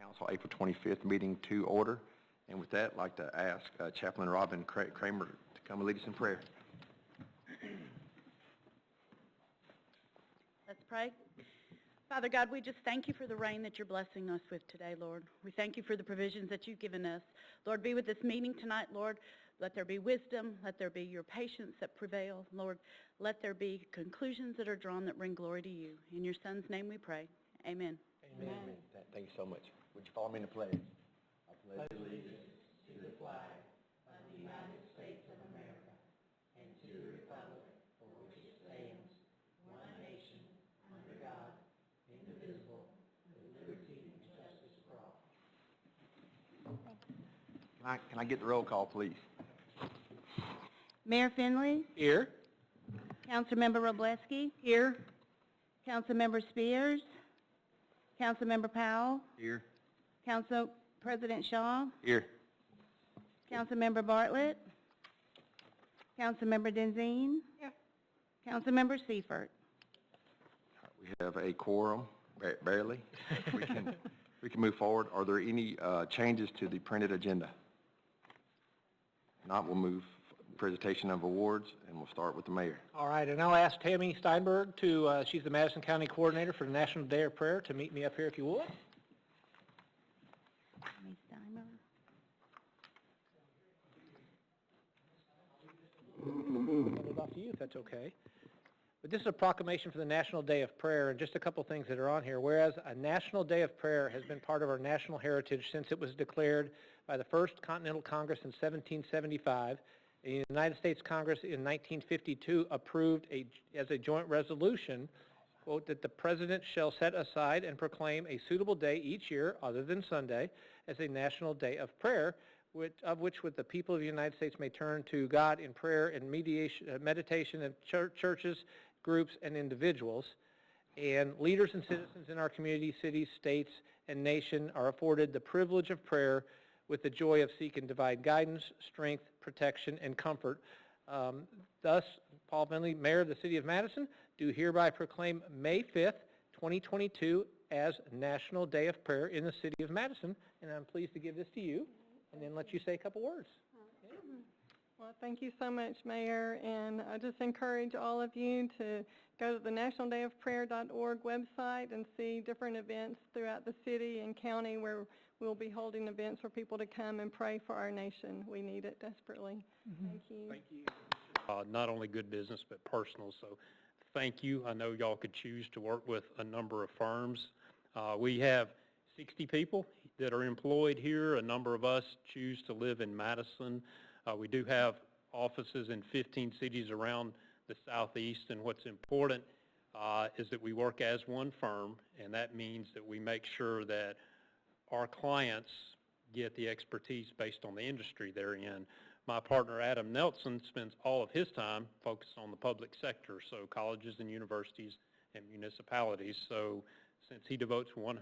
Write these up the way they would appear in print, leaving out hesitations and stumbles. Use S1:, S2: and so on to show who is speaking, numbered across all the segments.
S1: Council April 25th meeting to order. And with that, I'd like to ask Chaplain Robin Kramer to come and lead us in prayer.
S2: Let's pray. Father God, we just thank you for the rain that you're blessing us with today, Lord. We thank you for the provisions that you've given us. Lord, be with this meeting tonight, Lord. Let there be wisdom. Let there be your patience that prevail. Lord, let there be conclusions that are drawn that bring glory to you. In your Son's name we pray. Amen.
S1: Amen. Amen. Thank you so much. Would you follow me in the pledge? I pledge allegiance to the flag of the United States of America and to the republic for which it stands, one nation, under God, indivisible, with liberty and justice for all. Can I get the roll call, please?
S2: Mayor Finley?
S3: Here.
S2: Councilmember Robleski? Here. Councilmember Spears? Councilmember Powell?
S1: Here.
S2: Council President Shaw?
S1: Here.
S2: Councilmember Bartlett? Councilmember Denzine? Here. Councilmember Seifert?
S1: We have a quorum, barely. We can move forward. Are there any changes to the printed agenda? If not, we'll move presentation of awards, and we'll start with the mayor.
S3: All right, and I'll ask Tammy Steinberg to, she's the Madison County Coordinator for the National Day of Prayer, to meet me up here if you would.
S2: Tammy Steinberg.
S3: I'll hand it off to you if that's okay. But this is a proclamation for the National Day of Prayer, and just a couple things that are on here. Whereas a National Day of Prayer has been part of our national heritage since it was declared by the First Continental Congress in 1775. The United States Congress in 1952 approved as a joint resolution, quote, that the President shall set aside and proclaim a suitable day each year, other than Sunday, as a National Day of Prayer, of which with the people of the United States may turn to God in prayer and meditation of churches, groups, and individuals. And leaders and citizens in our community, cities, states, and nation are afforded the privilege of prayer with the joy of seeking divine guidance, strength, protection, and comfort. Thus, Paul Finley, Mayor of the City of Madison, do hereby proclaim May 5th, 2022 as National Day of Prayer in the City of Madison, and I'm pleased to give this to you, and then let you say a couple words. Okay.
S4: Well, thank you so much, Mayor, and I just encourage all of you to go to the nationaldayofprayer.org website and see different events throughout the city and county where we'll be holding events for people to come and pray for our nation. We need it desperately. Mm-hmm. Thank you.
S3: Thank you.
S5: Not only good business, but personal, so thank you. I know y'all could choose to work with a number of firms. We have 60 people that are employed here. A number of us choose to live in Madison. We do have offices in 15 cities around the southeast, and what's important is that we work as one firm, and that means that we make sure that our clients get the expertise based on the industry they're in. My partner Adam Nelson spends all of his time focused on the public sector, so colleges and universities and municipalities. So since he devotes 100%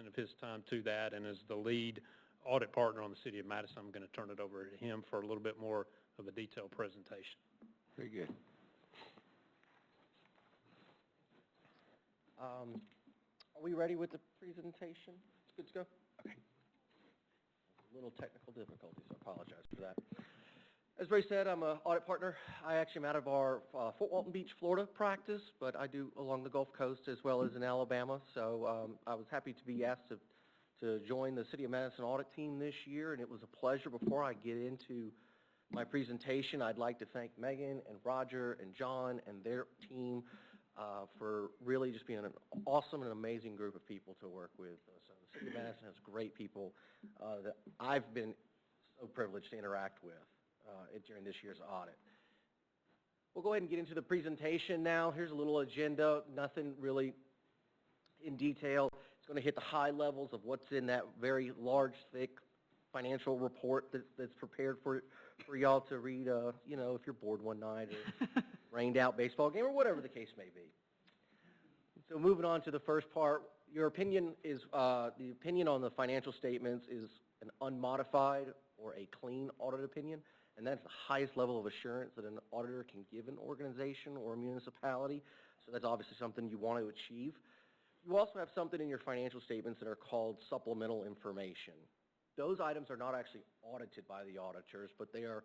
S5: of his time to that and is the lead audit partner on the City of Madison, I'm going to turn it over to him for a little bit more of a detailed presentation.
S1: Very good.
S6: Are we ready with the presentation? It's good to go? Okay. A little technical difficulties, I apologize for that. As Ray said, I'm an audit partner. I actually am out of our Fort Walton Beach, Florida practice, but I do along the Gulf Coast as well as in Alabama. So I was happy to be asked to join the City of Madison audit team this year, and it was a pleasure. Before I get into my presentation, I'd like to thank Megan and Roger and John and their team for really just being an awesome and amazing group of people to work with. So the City of Madison has great people that I've been so privileged to interact with during this year's audit. We'll go ahead and get into the presentation now. Here's a little agenda, nothing really in detail. It's going to hit the high levels of what's in that very large, thick financial report that's prepared for y'all to read, you know, if you're bored one night or rained out baseball game or whatever the case may be. So moving on to the first part, your opinion is, the opinion on the financial statements is an unmodified or a clean audit opinion, and that's the highest level of assurance that an auditor can give an organization or a municipality. So that's obviously something you want to achieve. You also have something in your financial statements that are called supplemental information. Those items are not actually audited by the auditors, but they are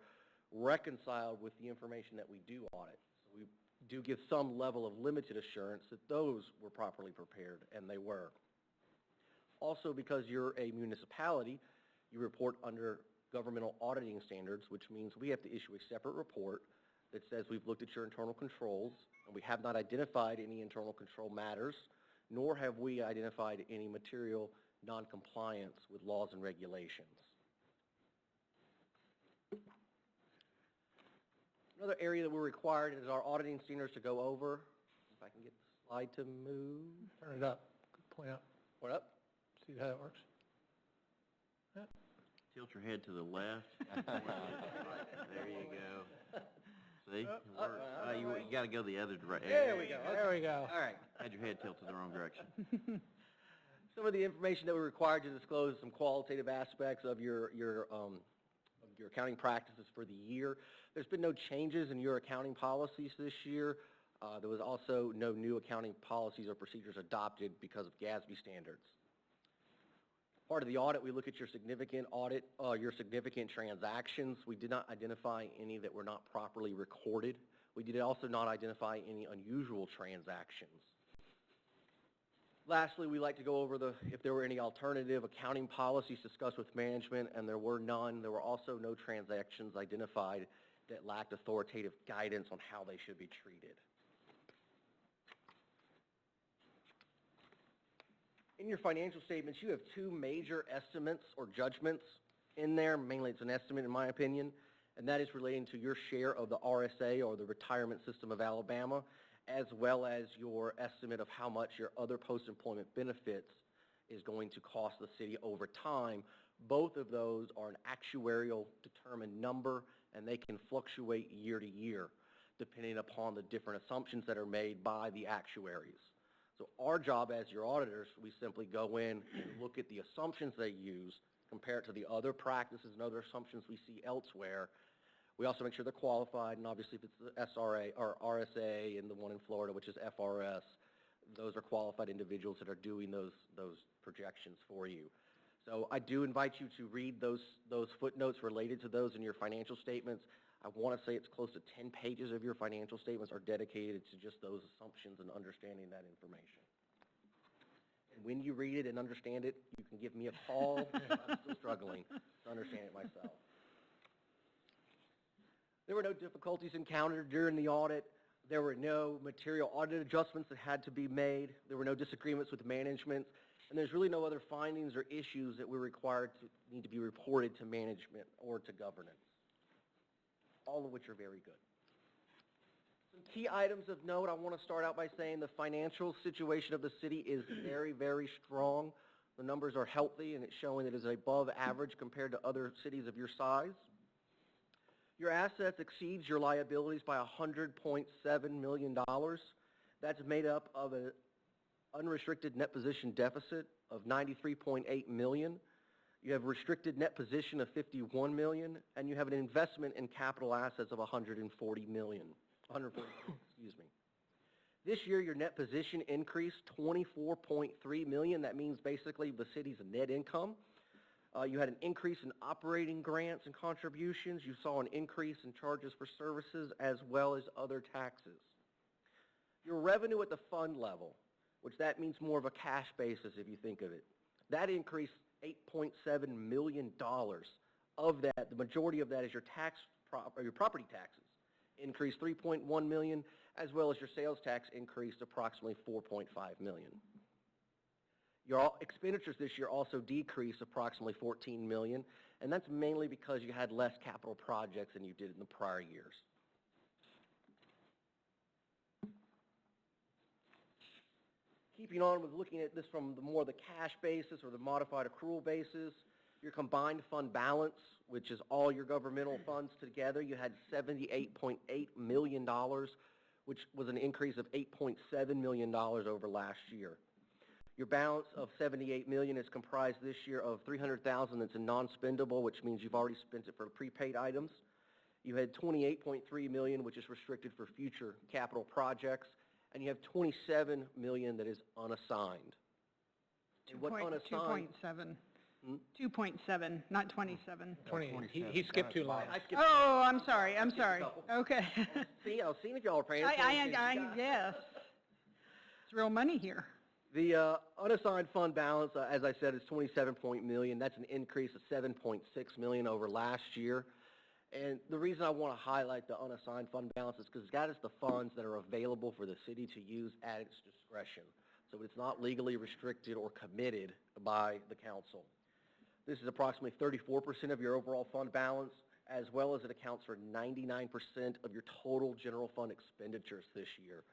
S6: reconciled with the information that we do audit. So we do give some level of limited assurance that those were properly prepared, and they were. Also, because you're a municipality, you report under governmental auditing standards, which means we have to issue a separate report that says we've looked at your internal controls, and we have not identified any internal control matters, nor have we identified any material noncompliance with laws and regulations. Another area that we're required is our auditing standards to go over. If I can get the slide to move.
S3: Turn it up. Point up.
S6: Point up.
S3: See how that works?
S1: Tilt your head to the left. There you go. See? It works. You got to go the other direction.
S6: There we go.
S3: There we go.
S6: All right.
S1: Had your head tilted the wrong direction.
S6: Some of the information that we're required to disclose, some qualitative aspects of your accounting practices for the year. There's been no changes in your accounting policies this year. There was also no new accounting policies or procedures adopted because of GASB standards. Part of the audit, we look at your significant transactions. We did not identify any that were not properly recorded. We did also not identify any unusual transactions. Lastly, we like to go over if there were any alternative accounting policies discussed with management, and there were none. There were also no transactions identified that lacked authoritative guidance on how they should be treated. In your financial statements, you have two major estimates or judgments in there. Mainly it's an estimate in my opinion, and that is relating to your share of the RSA, or the Retirement System of Alabama, as well as your estimate of how much your other post-employment benefits is going to cost the city over time. Both of those are an actuarial determined number, and they can fluctuate year to year depending upon the different assumptions that are made by the actuaries. So our job as your auditors, we simply go in and look at the assumptions they use, compare it to the other practices and other assumptions we see elsewhere. We also make sure they're qualified, and obviously if it's the SRA or RSA and the one in Florida, which is FRS, those are qualified individuals that are doing those projections for you. So I do invite you to read those footnotes related to those in your financial statements. I want to say it's close to 10 pages of your financial statements are dedicated to just those assumptions and understanding that information. And when you read it and understand it, you can give me a call. I'm still struggling to understand it myself. There were no difficulties encountered during the audit. There were no material audit adjustments that had to be made. There were no disagreements with management. And there's really no other findings or issues that we're required to need to be reported to management or to governance, all of which are very good. Some key items of note, I want to start out by saying the financial situation of the city is very, very strong. The numbers are healthy, and it's showing that it is above average compared to other cities of your size. Your assets exceeds your liabilities by $100.7 million. That's made up of an unrestricted net position deficit of $93.8 million. You have restricted net position of $51 million, and you have an investment in capital assets of $140 million. Excuse me. This year, your net position increased $24.3 million. That means basically the city's net income. You had an increase in operating grants and contributions. You saw an increase in charges for services as well as other taxes. Your revenue at the fund level, which that means more of a cash basis if you think of it, that increased $8.7 million. Of that, the majority of that is your property taxes, increased $3.1 million, as well as your sales tax increased approximately $4.5 million. Your expenditures this year also decreased approximately $14 million, and that's mainly because you had less capital projects than you did in the prior years. Keeping on with looking at this from more the cash basis or the modified accrual basis, your combined fund balance, which is all your governmental funds together, you had $78.8 million, which was an increase of $8.7 million over last year. Your balance of $78 million is comprised this year of $300,000 that's a non-spendable, which means you've already spent it for prepaid items. You had $28.3 million, which is restricted for future capital projects, and you have 27 million that is unassigned. And what unassigned?
S7: 2.7.
S6: Hmm?
S7: 2.7, not 27.
S3: 20, he skipped 2 lines.
S6: I skipped.
S7: Oh, I'm sorry, I'm
S6: skipped a
S7: sorry.
S6: couple.
S7: Okay.
S6: See, I was seeing if y'all were paying attention.
S7: Yes. It's real money here.
S6: The unassigned fund balance, as I said, is 27 million. That's an increase of 7.6 million over last year. And the reason I want to highlight the unassigned fund balance is because that is the funds that are available for the city to use at its discretion. So it's not legally restricted or committed by the council. This is approximately 34% of your overall fund balance, as well as it accounts for 99% of your total general fund expenditures this year.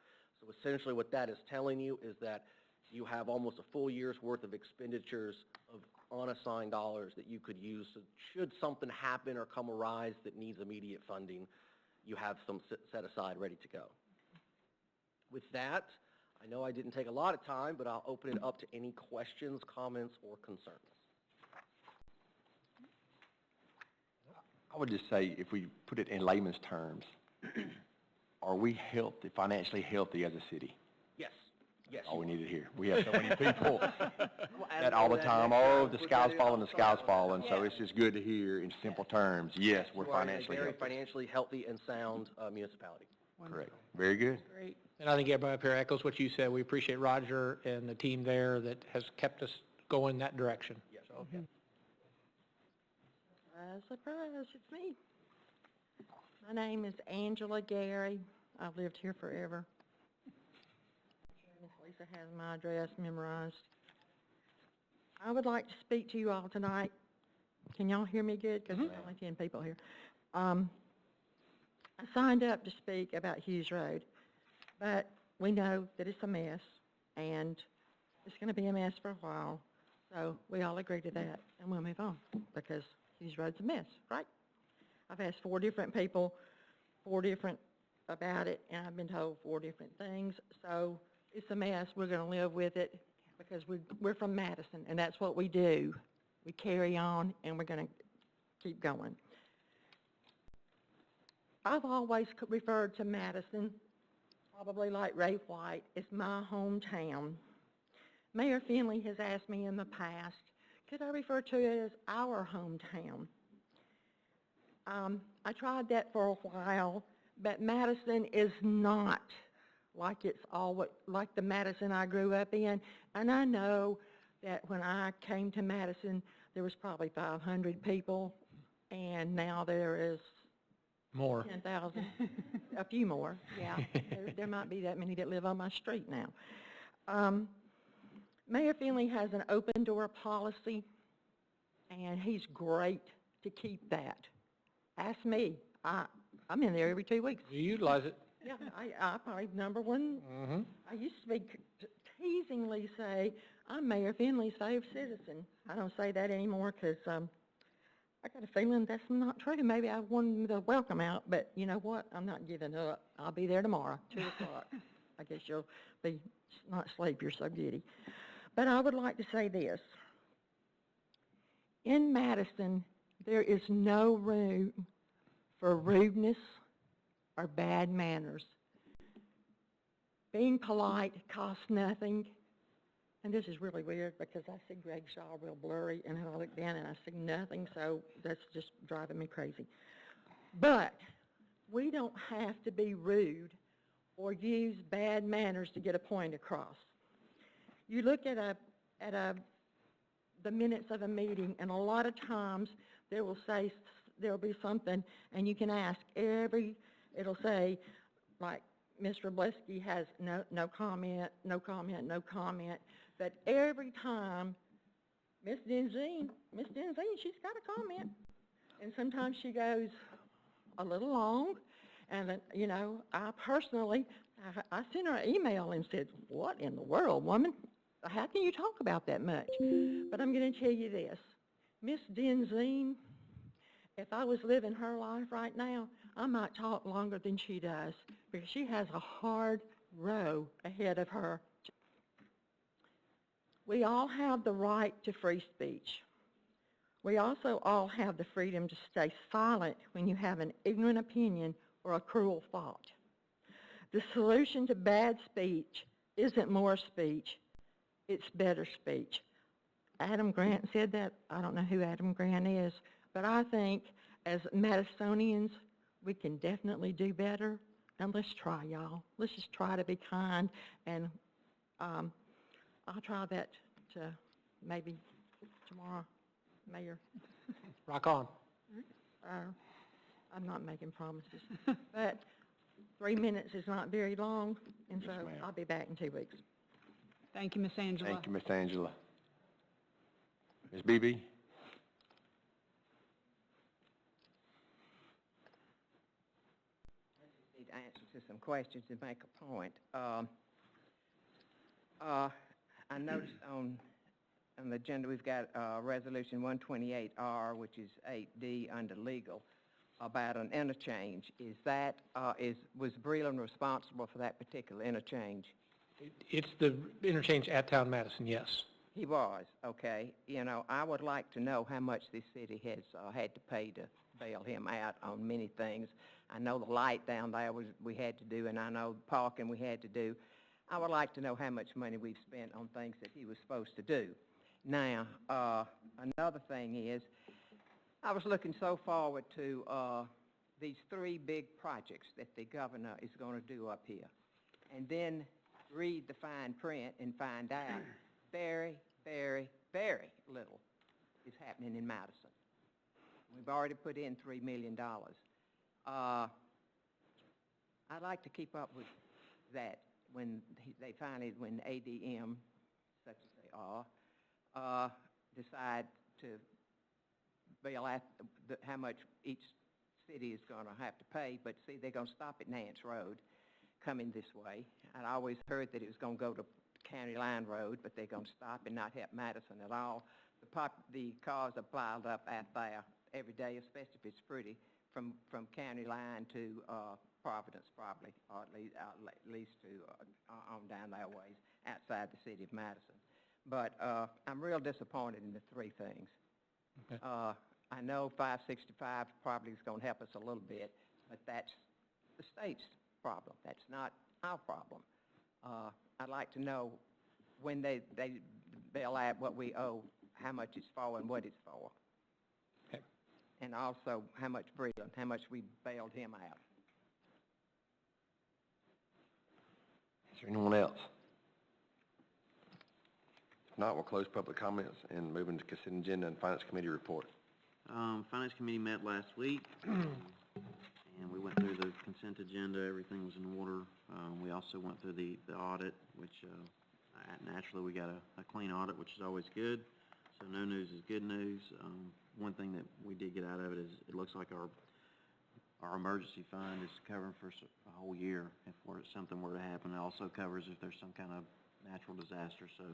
S6: So essentially what that is telling you is that you have almost a full year's worth of expenditures of unassigned dollars that you could use. So should something happen or come arise that needs immediate funding, you have some set aside ready to go. With that, I know I didn't take a lot of time, but I'll open it up to any questions, comments, or concerns.
S1: I would just say, if we put it in layman's terms, are we healthy, financially healthy as a city?
S6: Yes, yes.
S1: All we need to hear. We have so many people
S6: We'll add
S1: that all the
S6: that
S1: time,
S6: next
S1: oh,
S6: time.
S1: the
S6: We'll
S1: sky's
S6: get it
S1: falling, the sky's
S6: outside.
S1: falling. So it's just good to hear in simple terms, yes, we're
S6: You are a
S1: financially
S6: very
S1: healthy.
S6: financially healthy and sound municipality.
S1: Correct. Very good.
S7: Great.
S3: And I think everybody up here echoes what you said. We appreciate Roger and the team there that has kept us going that direction.
S6: Yes.
S3: So,
S8: Surprise, it's me. My name is Angela Gary. I've lived here forever. Miss Lisa has my address memorized. I would like to speak to you all tonight. Can y'all hear me good? Because there's only 10 people here. I signed up to speak about Hughes Road, but we know that it's a mess, and it's going to be a mess for a while. So we all agree to that, and we'll move on, because Hughes Road's a mess, right? I've asked 4 different people, 4 different about it, and I've been told 4 different things. So it's a mess. We're going to live with it because we're from Madison, and that's what we do. We carry on, and we're going to keep going. I've always referred to Madison, probably like Ray White, as my hometown. Mayor Finley has asked me in the past, could I refer to it as our hometown? I tried that for a while, but Madison is not like like the Madison I grew up in. And I know that when I came to Madison, there was probably 500 people, and now there is
S3: more.
S8: 10,000, a few more, yeah. There might be that many that live on my street now. Mayor Finley has an open door policy, and he's great to keep that. Ask me. I'm in there every 2 weeks.
S3: You utilize it.
S8: Yeah, I probably number one.
S3: Mm-hmm.
S8: I used to be teasingly say, I'm Mayor Finley's favorite citizen. I don't say that anymore because I got a feeling that's not true. Maybe I wanted the welcome out, but you know what? I'm not giving up. I'll be there tomorrow, 2 o'clock. I guess you'll be not asleep. You're so giddy. But I would like to say this. In Madison, there is no room for rudeness or bad manners. Being polite costs nothing. And this is really weird because I see Greg Shaw real blurry, and I look down and I see nothing, so that's just driving me crazy. But we don't have to be rude or use bad manners to get a point across. You look at the minutes of a meeting, and a lot of times there'll be something, and you can ask it'll say, like, Mr. Blesky has no comment, no comment, no comment. But every time, Miss Denzine, she's got a comment. And sometimes she goes a little long. And, you know, I personally sent her an email and said, what in the world, woman? How can you talk about that much? But I'm going to tell you this. Miss Denzine, if I was living her life right now, I might talk longer than she does because she has a hard row ahead of her. We all have the right to free speech. We also all have the freedom to stay silent when you have an ignorant opinion or a cruel thought. the solution to bad speech isn't more speech, it's better speech. Adam Grant said that. I don't know who Adam Grant is, but I think as Madisonians, we can definitely do better. And let's try, y'all. Let's just try to be kind, and I'll try that to maybe tomorrow, Mayor.
S3: Rock on.
S8: I'm not making promises, but 3 minutes is not very long, and so
S1: Yes, ma'am.
S8: I'll be back in 2 weeks.
S7: Thank you, Miss Angela.
S1: Thank you, Miss Angela. Ms. Beebe?
S9: Need answers to some questions and make a point. I noticed on the agenda, we've got Resolution 128R, which is 8D under legal, about an interchange. Is that, was Breland responsible for that particular interchange?
S3: It's the interchange at Town Madison, yes.
S9: He was, okay. You know, I would like to know how much this city has had to pay to bail him out on many things. I know the light down there we had to do, and I know the parking we had to do. I would like to know how much money we've spent on things that he was supposed to do. Now, another thing is, I was looking so forward to these 3 big projects that the governor is going to do up here, and then read the fine print and find out very, very, very little is happening in Madison. We've already put in $3 million. I'd like to keep up with that when when ADM, such as they are, decide to bail out how much each city is going to have to pay. But see, they're going to stop at Nance Road coming this way. And I always heard that it was going to go to County Line Road, but they're going to stop and not help Madison at all. The cars are piled up out there every day, especially if it's pretty, from County Line to Providence probably, or at least to on down that ways outside the city of Madison. But I'm real disappointed in the 3 things.
S3: Okay.
S9: I know 565 probably is going to help us a little bit, but that's the state's problem. That's not our problem. I'd like to know when they bail out what we owe, how much it's for and what it's for.
S3: Okay.
S9: And also how much Breland, how much we bailed him out.
S1: Is there anyone else? If not, we'll close public comments and move into consent agenda and Finance Committee report.
S10: Finance Committee met last week, and we went through the consent agenda. Everything was in order. We also went through the audit, which naturally we got a clean audit, which is always good. So no news is good news. One thing that we did get out of it is it looks like our emergency fund is covering for a whole year if something were to happen. It also covers if there's some kind of natural disaster. So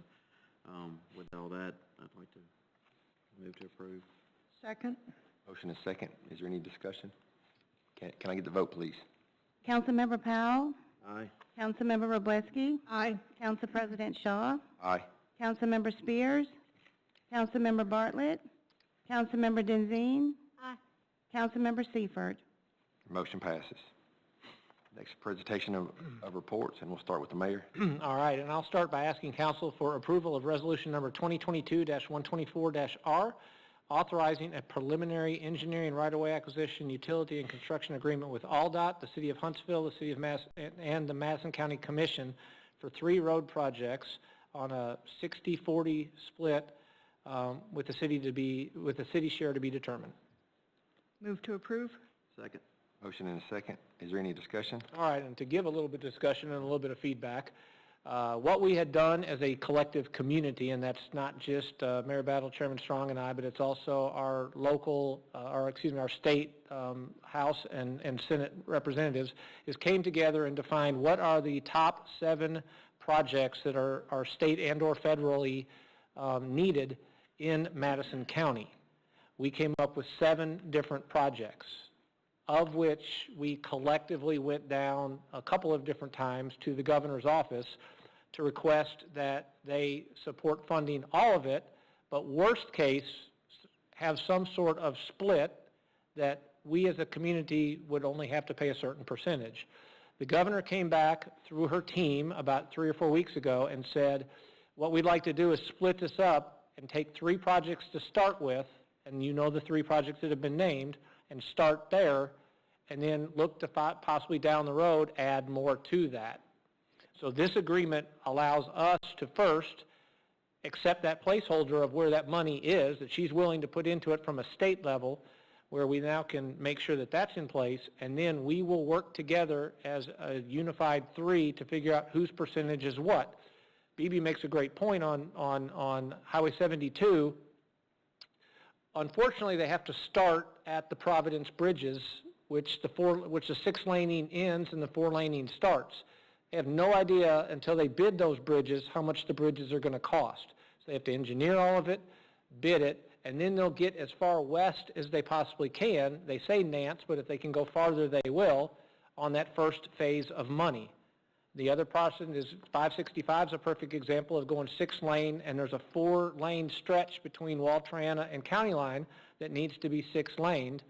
S10: with all that, I'd like to move to approve.
S7: Second?
S1: Motion is second. Is there any discussion? Can I get the vote, please?
S2: Councilmember Powell,
S10: Aye.
S2: Councilmember Roblesky,
S7: Aye.
S2: Council President Shaw,
S1: Aye.
S2: Councilmember Spears, Councilmember Bartlett, Councilmember Denzine, Councilmember Seifert.
S1: Motion passes. Next presentation of reports, and we'll start with the mayor.
S3: All right, and I'll start by asking council for approval of resolution number 2022-124-R, authorizing a preliminary engineering right-of-way acquisition, utility, and construction agreement with ALDOT, the City of Huntsville, the City of and the Madison County Commission for 3 road projects on a 60-40 split with the city share to be determined.
S7: Move to approve?
S10: Second.
S1: Motion and a second. Is there any discussion?
S3: All right, and to give a little bit of discussion and a little bit of feedback, what we had done as a collective community, and that's not just Mayor Battle, Chairman Strong, and I, but it's also our local, our state House and Senate representatives, is came together and defined what are the top 7 projects that are state and or federally needed in Madison County. We came up with 7 different projects, of which we collectively went down a couple of different times to the governor's office to request that they support funding all of it, but worst case, have some sort of split that we as a community would only have to pay a certain percentage. The governor came back through her team about 3 or 4 weeks ago and said, what we'd like to do is split this up and take 3 projects to start with, and you know the 3 projects that have been named, and start there, and then look to possibly down the road add more to that. So this agreement allows us to first accept that placeholder of where that money is, that she's willing to put into it from a state level, where we now can make sure that that's in place, and then we will work together as a unified 3 to figure out whose percentage is what. BB makes a great point on Highway 72. Unfortunately, they have to start at the Providence bridges, which the 6-laning ends and the 4-laning starts. They have no idea until they bid those bridges how much the bridges are going to cost. So they have to engineer all of it, bid it, and then they'll get as far west as they possibly can. They say Nance, but if they can go farther, they will, on that first phase of money. The other portion is 565 is a perfect example of going 6-lane, and there's a 4-lane stretch between Waltrana and County Line that needs to be 6-laned,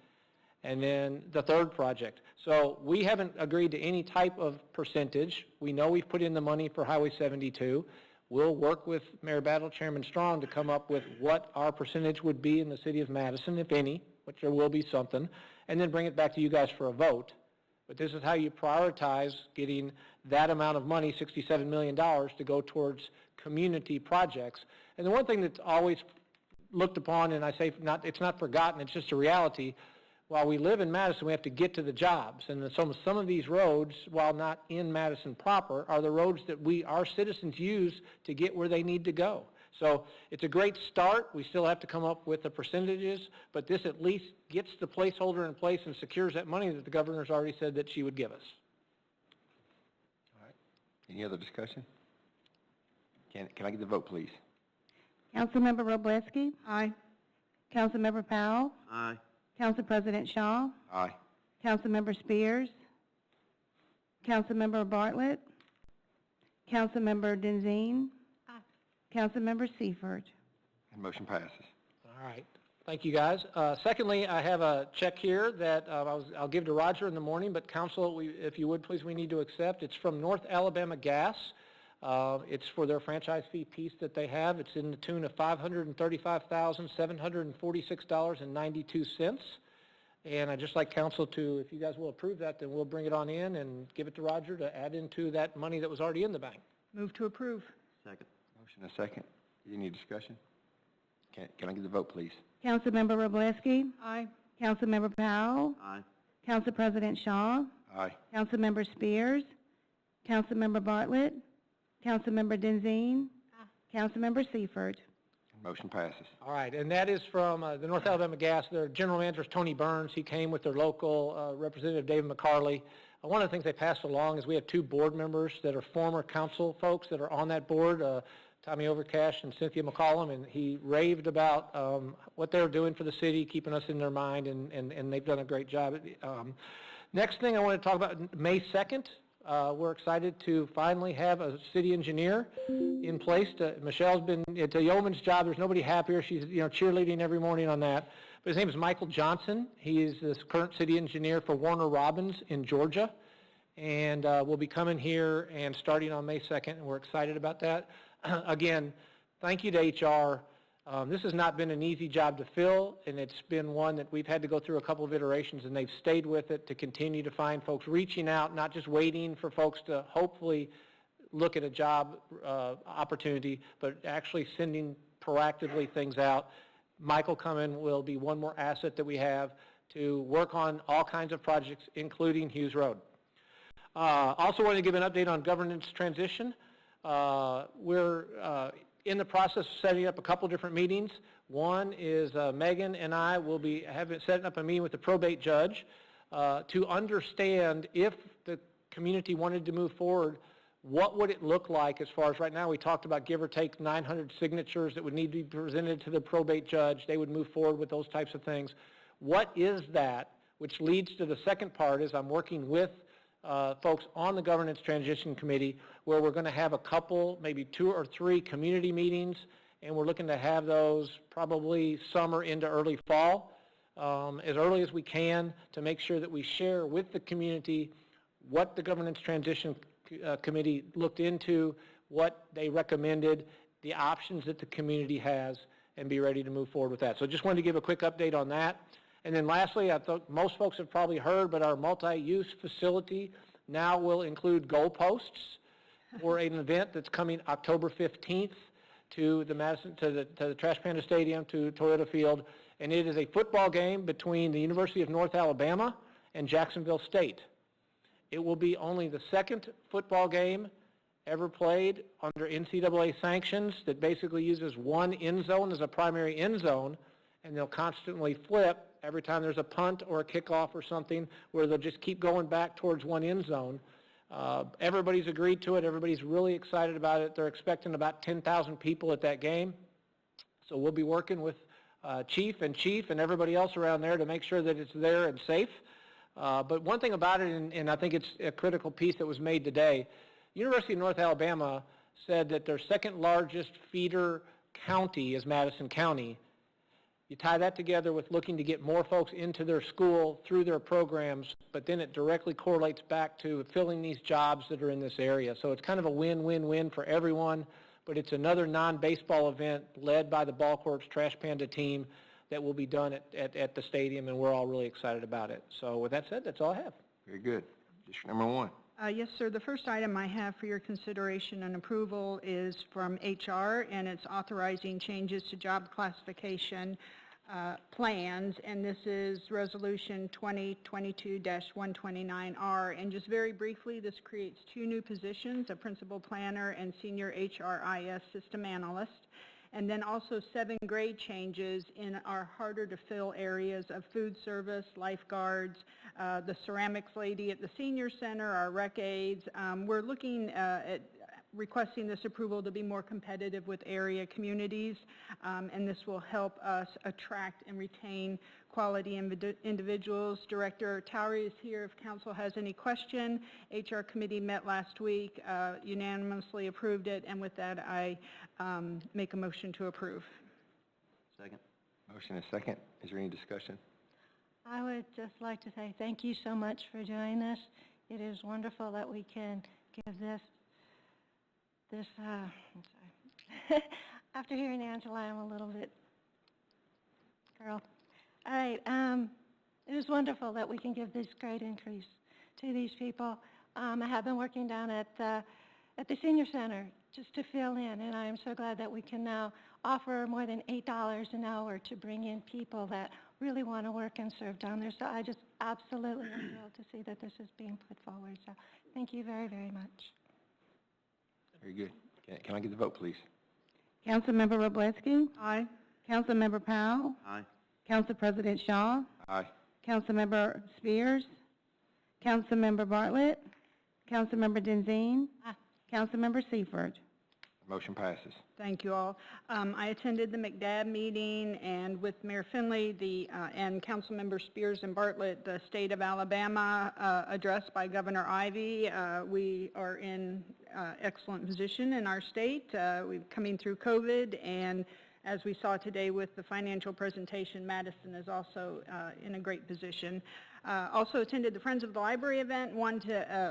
S3: and then the third project. So we haven't agreed to any type of percentage. We know we've put in the money for Highway 72. We'll work with Mayor Battle, Chairman Strong to come up with what our percentage would be in the city of Madison, if any, which there will be something, and then bring it back to you guys for a vote. But this is how you prioritize getting that amount of money, $67 million, to go towards community projects. And the one thing that's always looked upon, and I say it's not forgotten, it's just a reality, while we live in Madison, we have to get to the jobs. And some of these roads, while not in Madison proper, are the roads that our citizens use to get where they need to go. So it's a great start. We still have to come up with the percentages, but this at least gets the placeholder in place and secures that money that the governor's already said that she would give us.
S1: All right. Any other discussion? Can I get the vote, please?
S2: Councilmember Robleski?
S7: Aye.
S2: Councilmember Powell?
S10: Aye.
S2: Council President Shaw?
S1: Aye.
S2: Councilmember Spears? Councilmember Bartlett? Councilmember Denzine? Councilmember Seifert?
S1: And motion passes.
S3: All right. Thank you, guys. Secondly, I have a check here that I'll give to Roger in the morning, but council, if you would please, we need to accept. It's from North Alabama Gas. It's for their franchise fee piece that they have. It's in the tune of $535,746.92. And I'd just like council to, if you guys will approve that, then we'll bring it on in and give it to Roger to add into that money that was already in the bank.
S7: Move to approve.
S10: Second.
S1: Motion and a second. Any discussion? Can I get the vote, please?
S2: Councilmember Robleski?
S7: Aye.
S2: Councilmember Powell?
S10: Aye.
S2: Council President Shaw?
S1: Aye.
S2: Councilmember Spears? Councilmember Bartlett? Councilmember Denzine? Councilmember Seifert?
S1: Motion passes.
S3: All right, and that is from the North Alabama Gas. Their general manager is Tony Burns. He came with their local representative, David McCarley. One of the things they passed along is we have 2 board members that are former council folks that are on that board, Tommy Overcash and Cynthia McCollum, and he raved about what they're doing for the city, keeping us in their mind, and they've done a great job. Next thing I want to talk about, May 2nd, we're excited to finally have a city engineer in place. Michelle's been, it's a yeoman's job. There's nobody happier. She's cheerleading every morning on that. But his name is Michael Johnson. He is the current city engineer for Warner Robins in Georgia. And we'll be coming here and starting on May 2nd, and we're excited about that. Again, thank you to HR. This has not been an easy job to fill, and it's been one that we've had to go through a couple of iterations, and they've stayed with it to continue to find folks, reaching out, not just waiting for folks to hopefully look at a job opportunity, but actually sending proactively things out. Michael Cummin will be one more asset that we have to work on all kinds of projects, including Hughes Road. Also want to give an update on governance transition. We're in the process of setting up a couple different meetings. One is Megan and I will be setting up a meeting with the probate judge to understand if the community wanted to move forward, what would it look like as far as right now we talked about give or take 900 signatures that would need to be presented to the probate judge. They would move forward with those types of things. What is that? Which leads to the second part is I'm working with folks on the Governance Transition Committee where we're going to have a couple, maybe 2 or 3 community meetings, and we're looking to have those probably summer into early fall, as early as we can to make sure that we share with the community what the Governance Transition Committee looked into, what they recommended, the options that the community has, and be ready to move forward with that. So just wanted to give a quick update on that. And then lastly, I thought most folks have probably heard, but our multi-use facility now will include goalposts for an event that's coming October 15th to the Madison, to the Trash Panda Stadium, to Toyota Field, and it is a football game between the University of North Alabama and Jacksonville State. It will be only the second football game ever played under NCAA sanctions that basically uses one end zone as a primary end zone, and they'll constantly flip every time there's a punt or a kickoff or something where they'll just keep going back towards one end zone. Everybody's agreed to it. Everybody's really excited about it. They're expecting about 10,000 people at that game. So we'll be working with Chief and everybody else around there to make sure that it's there and safe. But one thing about it, and I think it's a critical piece that was made today, University of North Alabama said that their second largest feeder county is Madison County. You tie that together with looking to get more folks into their school through their programs, but then it directly correlates back to filling these jobs that are in this area. So it's kind of a win-win-win for everyone, but it's another non-baseball event led by the Ball Corps Trash Panda team that will be done at the stadium, and we're all really excited about it. So with that said, that's all I have.
S1: Very good. District number 1.
S7: Yes, sir. The first item I have for your consideration and approval is from HR, and it's authorizing changes to job classification plans, and this is Resolution 2022-129R. And just very briefly, this creates 2 new positions, a principal planner and senior HRIS system analyst, and then also 7 grade changes in our harder to fill areas of food service, lifeguards, the ceramics lady at the senior center, our rec aides. We're looking at requesting this approval to be more competitive with area communities, and this will help us attract and retain quality individuals. Director Towery is here if council has any question. HR committee met last week, unanimously approved it, and with that I make a motion to approve.
S10: Second.
S1: Motion is second. Is there any discussion?
S11: I would just like to say thank you so much for doing this. It is wonderful that we can give this, I'm sorry. After hearing Angela, I'm a little bit, girl. All right, it is wonderful that we can give this great increase to these people. I have been working down at the senior center just to fill in, and I am so glad that we can now offer more than $8 an hour to bring in people that really want to work and serve down there. So I just absolutely am thrilled to see that this is being put forward. So thank you very, very much.
S1: Very good. Can I get the vote, please?
S12: Councilmember Roblesky.
S7: Aye.
S12: Councilmember Powell.
S10: Aye.
S12: Council President Shaw.
S1: Aye.
S12: Councilmember Spears. Councilmember Bartlett. Councilmember Denzine.
S11: Aye.
S12: Councilmember Seifert.
S1: Motion passes.
S7: Thank you all. I attended the McDab meeting, and with Mayor Finley and Councilmember Spears and Bartlett, the state of Alabama addressed by Governor Ivey. We are in excellent position in our state. We're coming through COVID, and as we saw today with the financial presentation, Madison is also in a great position. Also attended the Friends of the Library event,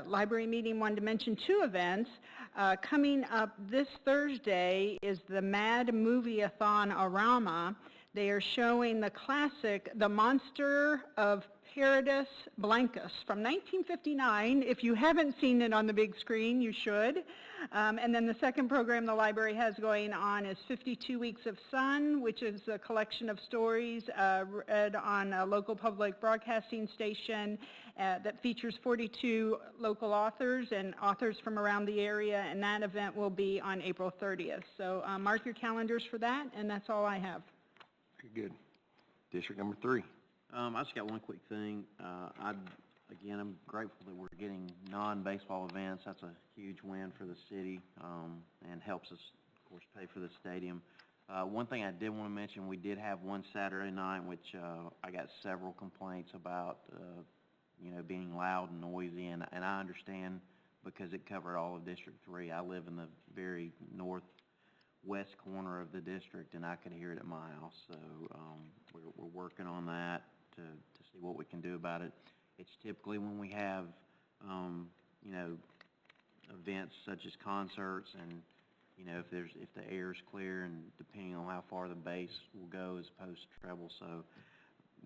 S7: library meeting, wanted to mention 2 events. Coming up this Thursday is the Mad Movie-a-thon Arama. They are showing the classic, The Monster of Paradis Blancus from 1959. If you haven't seen it on the big screen, you should. And then the second program the library has going on is 52 Weeks of Sun, which is a collection of stories read on a local public broadcasting station that features 42 local authors and authors from around the area, and that event will be on April 30th. So mark your calendars for that, and that's all I have.
S1: Very good. District number 3.
S10: I just got one quick thing. Again, I'm grateful that we're getting non-baseball events. That's a huge win for the city and helps us, of course, pay for the stadium. One thing I did want to mention, we did have one Saturday night, which I got several complaints about, being loud and noisy, and I understand because it covered all of District 3. I live in the very northwest corner of the district, and I could hear it at my house. So we're working on that to see what we can do about it. It's typically when we have you know, events such as concerts and, you know, if the air's clear and depending on how far the base will go as opposed to treble. So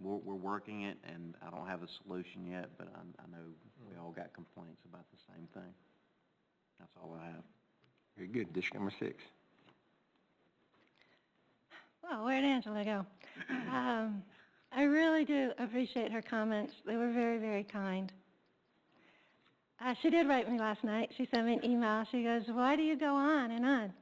S10: we're working it, and I don't have a solution yet, but I know we all got complaints about the same thing. That's all I have.
S1: Very good. District number 6.
S11: Well, where'd Angela go? I really do appreciate her comments. They were very, very kind. She did write me last night. She sent me an email. She goes, why do you go on and on?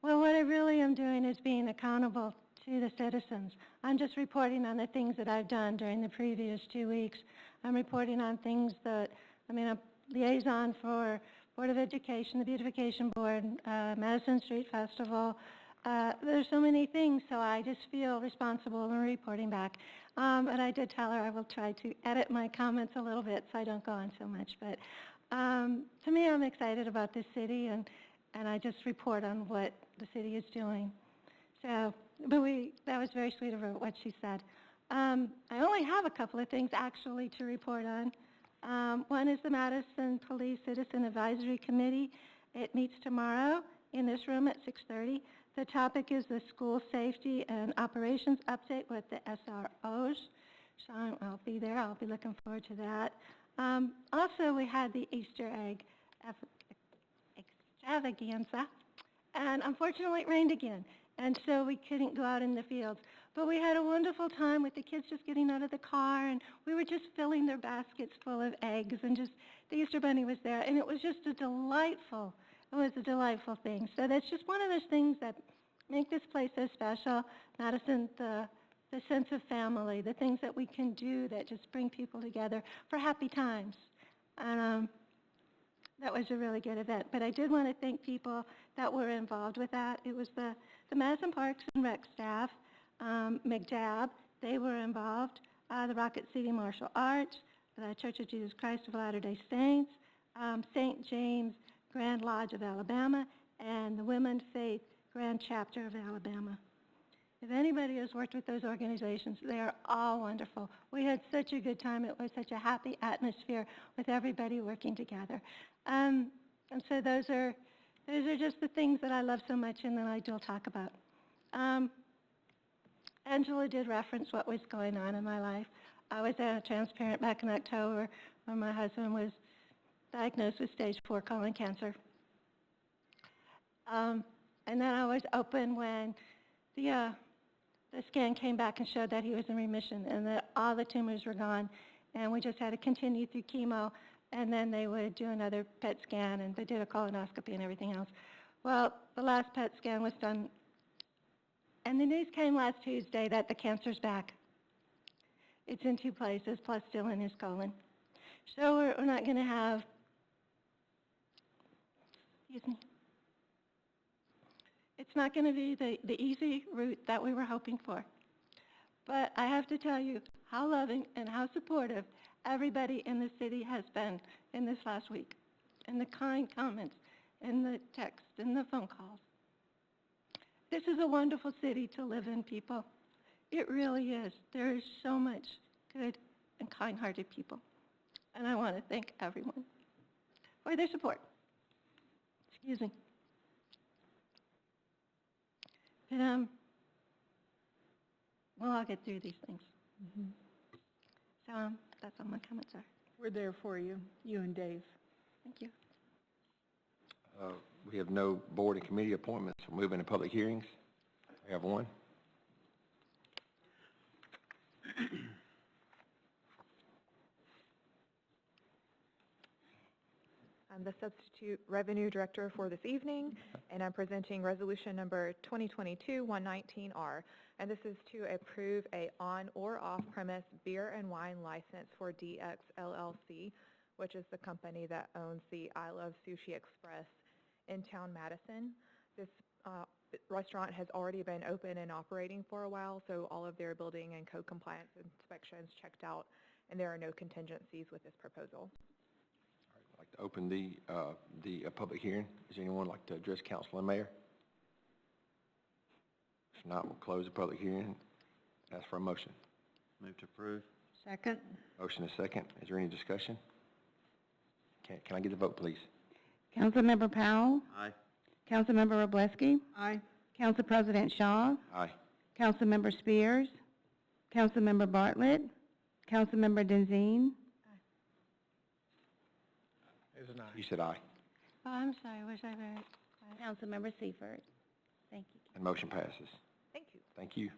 S11: Well, what I really am doing is being accountable to the citizens. I'm just reporting on the things that I've done during the previous 2 weeks. I'm reporting on things that, I'm liaison for Board of Education, the Beautification Board, Madison Street Festival. There's so many things, so I just feel responsible in reporting back. And I did tell her I will try to edit my comments a little bit so I don't go on so much. But to me, I'm excited about this city, and I just report on what the city is doing. So, that was very sweet of her, what she said. I only have a couple of things actually to report on. One is the Madison Police Citizen Advisory Committee. It meets tomorrow in this room at 6:30. The topic is the school safety and operations update with the SROs. So I'll be there. I'll be looking forward to that. Also, we had the Easter egg extravaganza, and unfortunately it rained again, and so we couldn't go out in the fields. But we had a wonderful time with the kids just getting out of the car, and we were just filling their baskets full of eggs, and just the Easter Bunny was there, and it was just a delightful thing. So that's just one of those things that make this place so special. Madison, the sense of family, the things that we can do that just bring people together for happy times. And that was a really good event. But I did want to thank people that were involved with that. It was the Madison Parks and Rec staff, McDab, they were involved, the Rocket City Martial Arts, the Church of Jesus Christ of Latter-day Saints, St. James Grand Lodge of Alabama, and the Women's Faith Grand Chapter of Alabama. If anybody has worked with those organizations, they are all wonderful. We had such a good time. It was such a happy atmosphere with everybody working together. And so those are just the things that I love so much and that I do talk about. Angela did reference what was going on in my life. I was transparent back in October when my husband was diagnosed with stage 4 colon cancer. And then I was open when the scan came back and showed that he was in remission and that all the tumors were gone, and we just had to continue through chemo, and then they would do another PET scan, and they did a colonoscopy and everything else. Well, the last PET scan was done, and the news came last Tuesday that the cancer's back. It's in 2 places, plus still in his colon. So we're not going to have, it's not going to be the easy route that we were hoping for. But I have to tell you how loving and how supportive everybody in the city has been in this last week, and the kind comments, and the text, and the phone calls. This is a wonderful city to live in, people. It really is. There is so much good and kind-hearted people. And I want to thank everyone for their support. Excuse me. But, we'll all get through these things.
S7: Mm-hmm.
S11: So that's all my comments are.
S7: We're there for you, you and Dave.
S11: Thank you.
S1: We have no board and committee appointments. We'll move into public hearings. We have one.
S13: I'm the substitute revenue director for this evening, and I'm presenting resolution number 2022-119R. And this is to approve a on or off-premise beer and wine license for DX LLC, which is the company that owns the I Love Sushi Express in Town Madison. This restaurant has already been open and operating for a while, so all of their building and code compliance inspections checked out, and there are no contingencies with this proposal.
S1: I'd like to open the public hearing. Does anyone like to address council and mayor? If not, we'll close the public hearing. Ask for a motion.
S10: Move to approve.
S7: Second.
S1: Motion is second. Is there any discussion? Can I get the vote, please?
S12: Councilmember Powell,
S10: Aye.
S12: Councilmember Robleski,
S7: Aye.
S12: Council President Shaw,
S1: Aye.
S12: Councilmember Spears, Councilmember Bartlett, Councilmember Denzine,
S3: There's an aye.
S1: You said aye,
S11: Oh, I'm sorry, was I very?
S12: Councilmember Seifert. Thank you.
S1: and motion passes.
S13: Thank you.
S1: Thank you.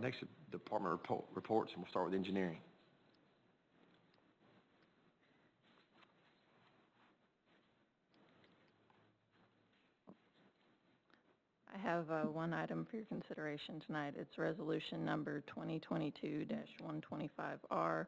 S1: Next, department reports, and we'll start with engineering.
S14: I have one item for your consideration tonight. It's resolution number 2022-125R.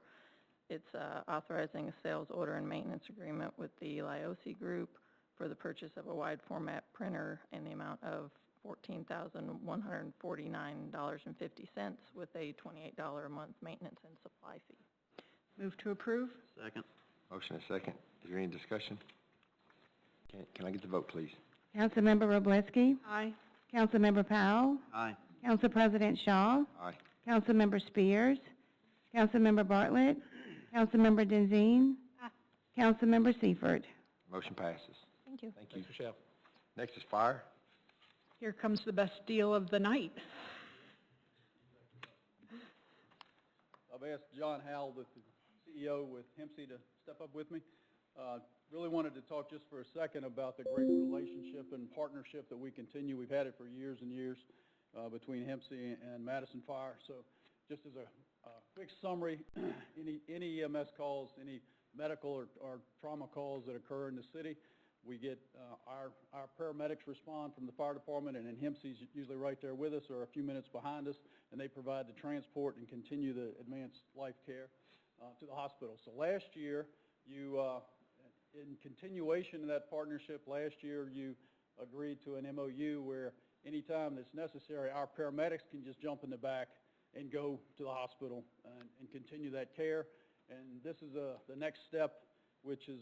S14: It's authorizing a sales order and maintenance agreement with the Liosi Group for the purchase of a wide format printer in the amount of $14,149.50 with a $28 a month maintenance and supply fee.
S7: Move to approve?
S10: Second.
S1: Motion and second. Is there any discussion? Can I get the vote, please?
S12: Councilmember Robleski,
S7: Aye.
S12: Councilmember Powell,
S10: Aye.
S12: Council President Shaw,
S1: Aye.
S12: Councilmember Spears, Councilmember Bartlett, Councilmember Denzine, Councilmember Seifert.
S1: Motion passes.
S13: Thank you.
S1: Thank you.
S3: Thanks, Michelle.
S1: Next is fire.
S7: Here comes the best deal of the night.
S15: I've asked John Howell, the CEO with HEMSI, to step up with me. Really wanted to talk just for a second about the great relationship and partnership that we continue. We've had it for years and years between HEMSI and Madison Fire. So just as a quick summary, any EMS calls, any medical or trauma calls that occur in the city, we get our paramedics respond from the fire department, and then HEMSI's usually right there with us or a few minutes behind us, and they provide the transport and continue the advanced life care to the hospital. So last year, you, in continuation of that partnership, last year you agreed to an MOU where anytime that's necessary, our paramedics can just jump in the back and go to the hospital and continue that care. And this is the next step, which is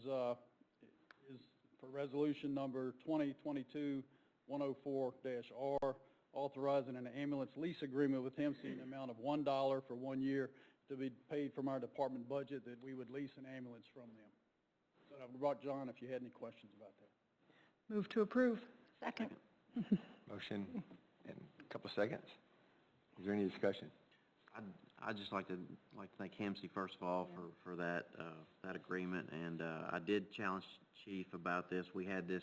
S15: for resolution number 2022-104-R, authorizing an ambulance lease agreement with HEMSI in the amount of $1 for 1 year to be paid from our department budget, that we would lease an ambulance from them. So I brought John if you had any questions about that.
S7: Move to approve.
S11: Second.
S1: Motion in a couple of seconds. Is there any discussion?
S10: I'd just like to thank HEMSI first of all for that agreement, and I did challenge Chief about this. We had this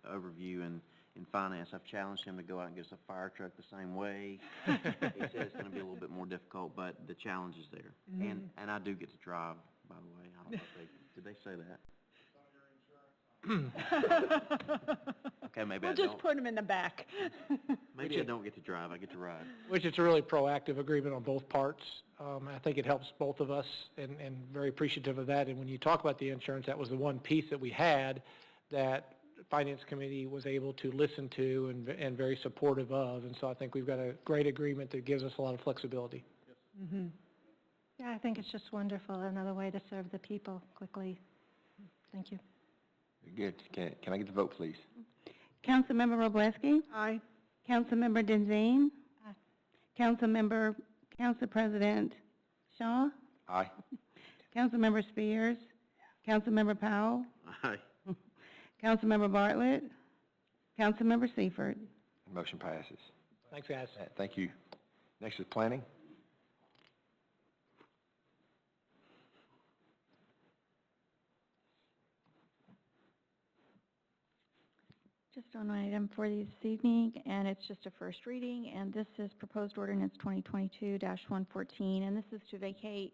S10: overview in finance. I've challenged him to go out and get us a fire truck the same way. He said it's going to be a little bit more difficult, but the challenge is there. And I do get to drive, by the way. I don't know if did they say that? Okay, maybe I
S7: We'll
S10: don't.
S7: just put them in the back.
S10: Maybe I don't get to drive. I get to ride.
S3: Which it's a really proactive agreement on both parts. I think it helps both of us, and very appreciative of that. And when you talk about the insurance, that was the one piece that we had that the Finance Committee was able to listen to and very supportive of. And so I think we've got a great agreement that gives us a lot of flexibility.
S11: Mm-hmm. Yeah, I think it's just wonderful, another way to serve the people quickly. Thank you.
S1: Good. Can I get the vote, please?
S12: Councilmember Robleski,
S7: Aye.
S12: Councilmember Denzine,
S11: Aye.
S12: Council President Shaw,
S1: Aye.
S12: Councilmember Spears, Councilmember Powell,
S10: Aye.
S12: Councilmember Bartlett, Councilmember Seifert.
S1: Motion passes.
S3: Thanks, guys.
S1: Thank you. Next is planning.
S14: Just on item for this evening, and it's just a first reading, and this is proposed ordinance 2022-114, and this is to vacate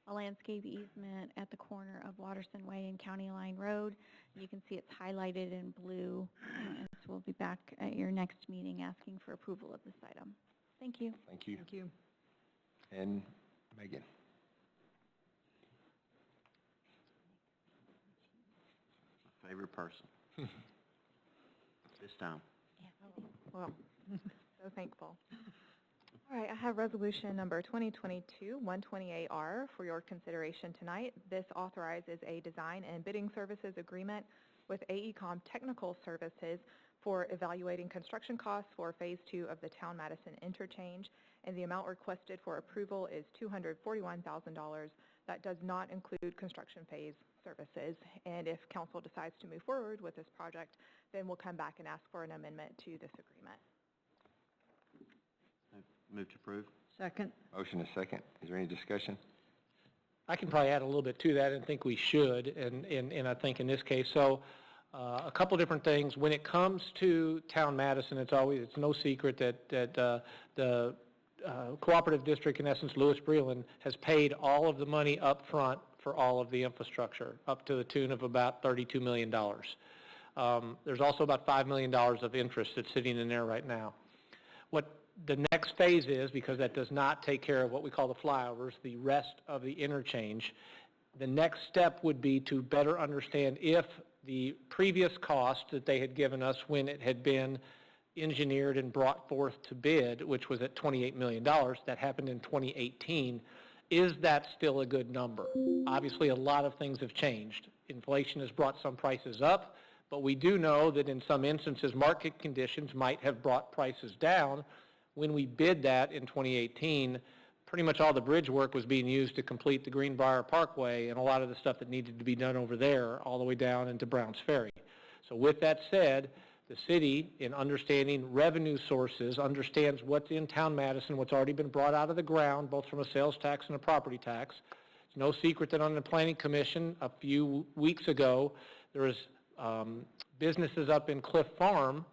S14: a landscape easement at the corner of Watterson Way and County Line Road. You can see it's highlighted in blue, and so we'll be back at your next meeting asking for approval of this item. Thank you.
S1: Thank you.
S7: Thank you.
S1: And Megan.
S10: My favorite person. This time.
S13: Well, so thankful. All right, I have resolution number 2022-128R for your consideration tonight. This authorizes a design and bidding services agreement with AECOM Technical Services for evaluating construction costs for Phase 2 of the Town Madison Interchange, and the amount requested for approval is $241,000. That does not include construction phase services. And if council decides to move forward with this project, then we'll come back and ask for an amendment to this agreement.
S10: Move to approve.
S7: Second.
S1: Motion is second. Is there any discussion?
S3: I can probably add a little bit to that and think we should, and I think in this case, so a couple different things. When it comes to Town Madison, it's no secret that the cooperative district, in essence, Lewis Breland, has paid all of the money up front for all of the infrastructure, up to the tune of about $32 million. There's also about $5 million of interest that's sitting in there right now. What the next phase is, because that does not take care of what we call the flyovers, the rest of the interchange, the next step would be to better understand if the previous cost that they had given us when it had been engineered and brought forth to bid, which was at $28 million, that happened in 2018, is that still a good number? Obviously, a lot of things have changed. Inflation has brought some prices up, but we do know that in some instances, market conditions might have brought prices down. When we bid that in 2018, pretty much all the bridge work was being used to complete the Greenbrier Parkway and a lot of the stuff that needed to be done over there all the way down into Browns Ferry. So with that said, the city, in understanding revenue sources, understands what's in Town Madison, what's already been brought out of the ground, both from a sales tax and a property tax. It's no secret that on the Planning Commission a few weeks ago, there was businesses up in Cliff Farm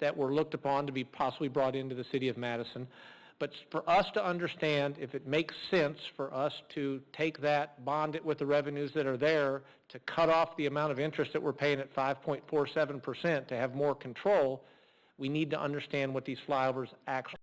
S3: that were looked upon to be possibly brought into the city of Madison. But for us to understand if it makes sense for us to take that, bond it with the revenues that are there, to cut off the amount of interest that we're paying at 5.47% to have more control, we need to understand what these flyovers actually